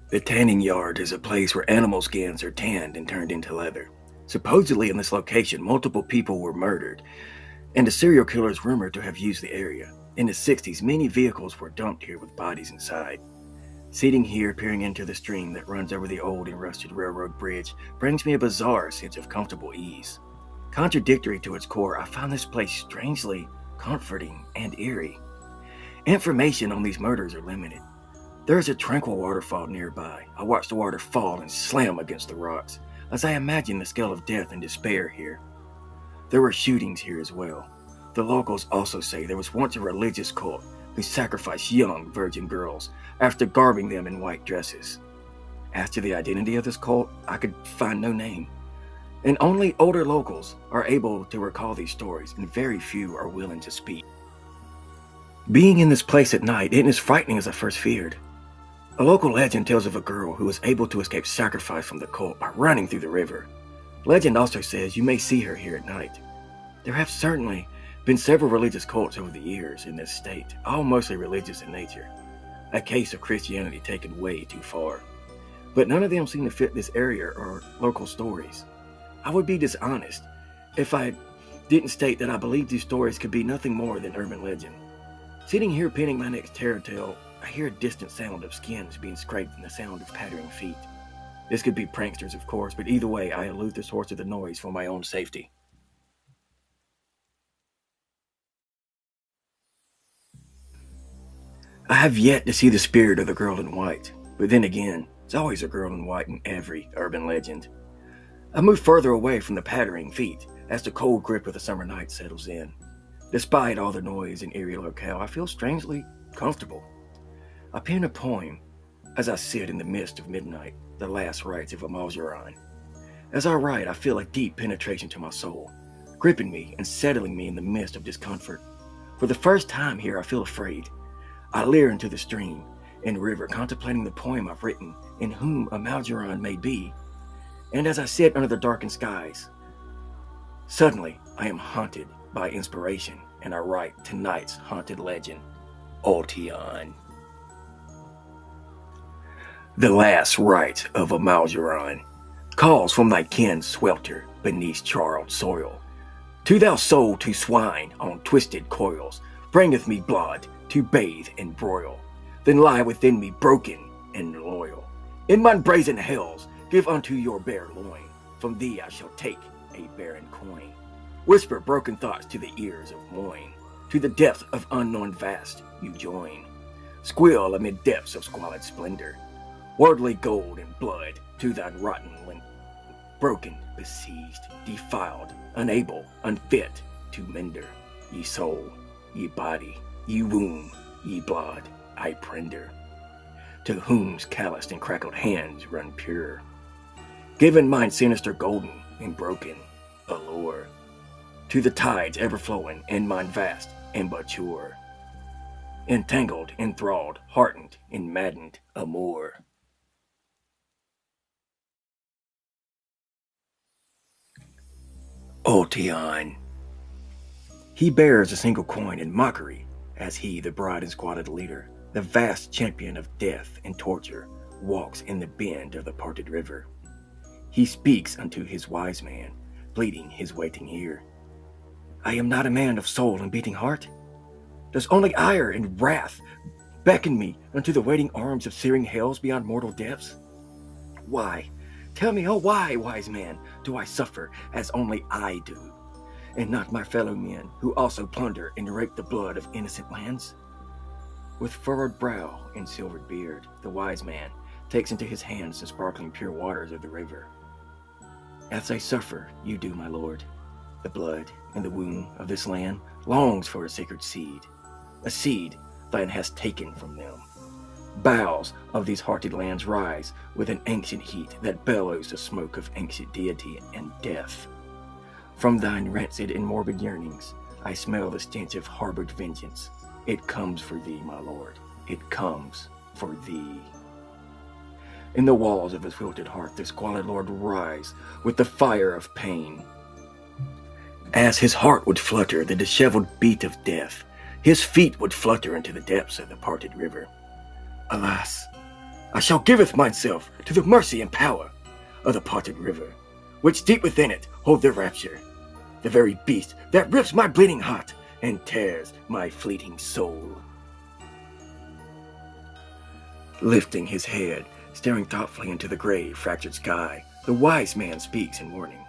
The tanning yard is a place where animal skins are tanned and turned into leather. Supposedly in this location, multiple people were murdered, and a serial killer is rumored to have used the area. In the 60s, many vehicles were dumped here with bodies inside. Sitting here, peering into the stream that runs over the old and rusted railroad bridge, brings me a bizarre sense of comfortable ease. Contradictory to its core, I find this place strangely comforting and eerie. Information on these murders are limited. There is a tranquil waterfall nearby. I watch the water fall and slam against the rocks, as I imagine the scale of death and despair here. There were shootings here as well. The locals also say there was once a religious cult who sacrificed young virgin girls after garbing them in white dresses. As to the identity of this cult, I could find no name. And only older locals are able to recall these stories, and very few are willing to speak. Being in this place at night isn't as frightening as I first feared. A local legend tells of a girl who was able to escape sacrifice from the cult by running through the river. Legend also says you may see her here at night. There have certainly been several religious cults over the years in this state, all mostly religious in nature. A case of Christianity taken way too far. But none of them seem to fit this area or local stories. I would be dishonest if I didn't state that I believe these stories could be nothing more than urban legend. Sitting here pinning my next terror tale, I hear a distant sound of skins being scraped and the sound of pattering feet. This could be pranksters, of course, but either way, I elude the source of the noise for my own safety. I have yet to see the spirit of the girl in white, but then again, it's always a girl in white in every urban legend. I move further away from the pattering feet as the cold grip of the summer night settles in. Despite all the noise and eerie locale, I feel strangely comfortable. I pen a poem as I sit in the mist of midnight, the last rites of Amaljaran. As I write, I feel a deep penetration to my soul, gripping me and settling me in the midst of discomfort. For the first time here, I feel afraid. I leer into the stream and river, contemplating the poem I've written and whom Amaljaran may be. And as I sit under the darkened skies, suddenly I am haunted by inspiration, and I write tonight's haunted legend, Ultion. The last rite of Amaljaran calls from thy kin swelter beneath charred soil. To thou soul to swine on twisted coils, bringeth me blood to bathe and broil, then lie within me broken and loyal. In mine brazen hells, give unto your bare loin, from thee I shall take a barren coin. Whisper broken thoughts to the ears of Moyne, to the depth of unknown vast you join. Squeal amid depths of squalid splendor, worldly gold and blood to thine rotten length. Broken, besieged, defiled, unable, unfit to mender. Ye soul, ye body, ye womb, ye blood, I prender, to whom's calloused and crackled hands run pure. Given mine sinister golden and broken allure, to the tides ever flowing in mine vast immature. Entangled, enthralled, heartened, and maddened amour. Ultion. He bears a single coin in mockery, as he, the broad and squalid leader, the vast champion of death and torture, walks in the bend of the parted river. He speaks unto his wise man, pleading his waiting ear. I am not a man of soul and beating heart. Does only ire and wrath beckon me unto the waiting arms of searing hells beyond mortal depths? Why, tell me, oh why, wise man, do I suffer as only I do, and not my fellow men who also plunder and rape the blood of innocent lands? With furrowed brow and silvered beard, the wise man takes into his hands the sparkling pure waters of the river. As I suffer, you do, my lord. The blood in the womb of this land longs for a sacred seed, a seed thine hast taken from them. Bowels of these hearted lands rise with an ancient heat that bellows the smoke of ancient deity and death. From thine rancid and morbid yearnings, I smell the stench of harbored vengeance. It comes for thee, my lord. It comes for thee. In the walls of his wilted heart, the squalid lord rise with the fire of pain. As his heart would flutter the disheveled beat of death, his feet would flutter into the depths of the parted river. Alas, I shall giveth myself to the mercy and power of the parted river, which deep within it hold the rapture, the very beast that rips my bleeding heart and tears my fleeting soul. Lifting his head, staring thoughtfully into the gray, fractured sky, the wise man speaks in warning.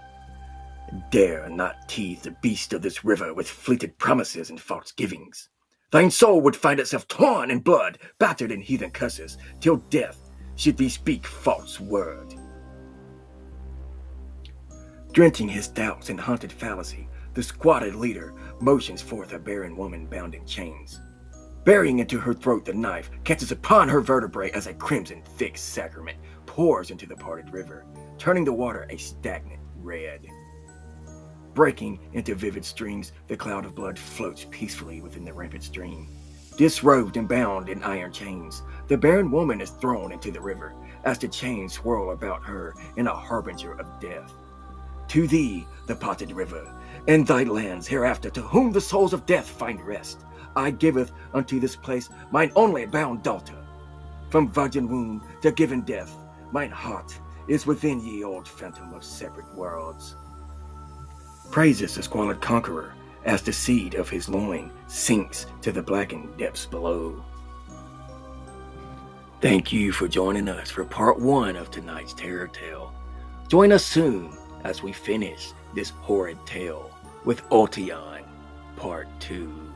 Dare not tease the beast of this river with fleeted promises and false givings. Thine soul would find itself torn in blood, battered in heathen curses, till death should thee speak false word. Drenching his doubts in haunted fallacy, the squalid leader motions forth a barren woman bound in chains. Burying into her throat the knife catches upon her vertebrae as a crimson thick sacrament pours into the parted river, turning the water a stagnant red. Breaking into vivid streams, the cloud of blood floats peacefully within the rampant stream. Disrobed and bound in iron chains, the barren woman is thrown into the river as the chains swirl about her in a harbinger of death. To thee, the potted river, and thy lands hereafter, to whom the souls of death find rest, I giveth unto this place mine only bound daughter. From virgin womb to given death, mine heart is within ye old phantom of separate worlds. Praises the squalid conqueror as the seed of his loin sinks to the blackened depths below. Thank you for joining us for part 1 of tonight's terror tale. Join us soon as we finish this horrid tale with Ultion, part 2.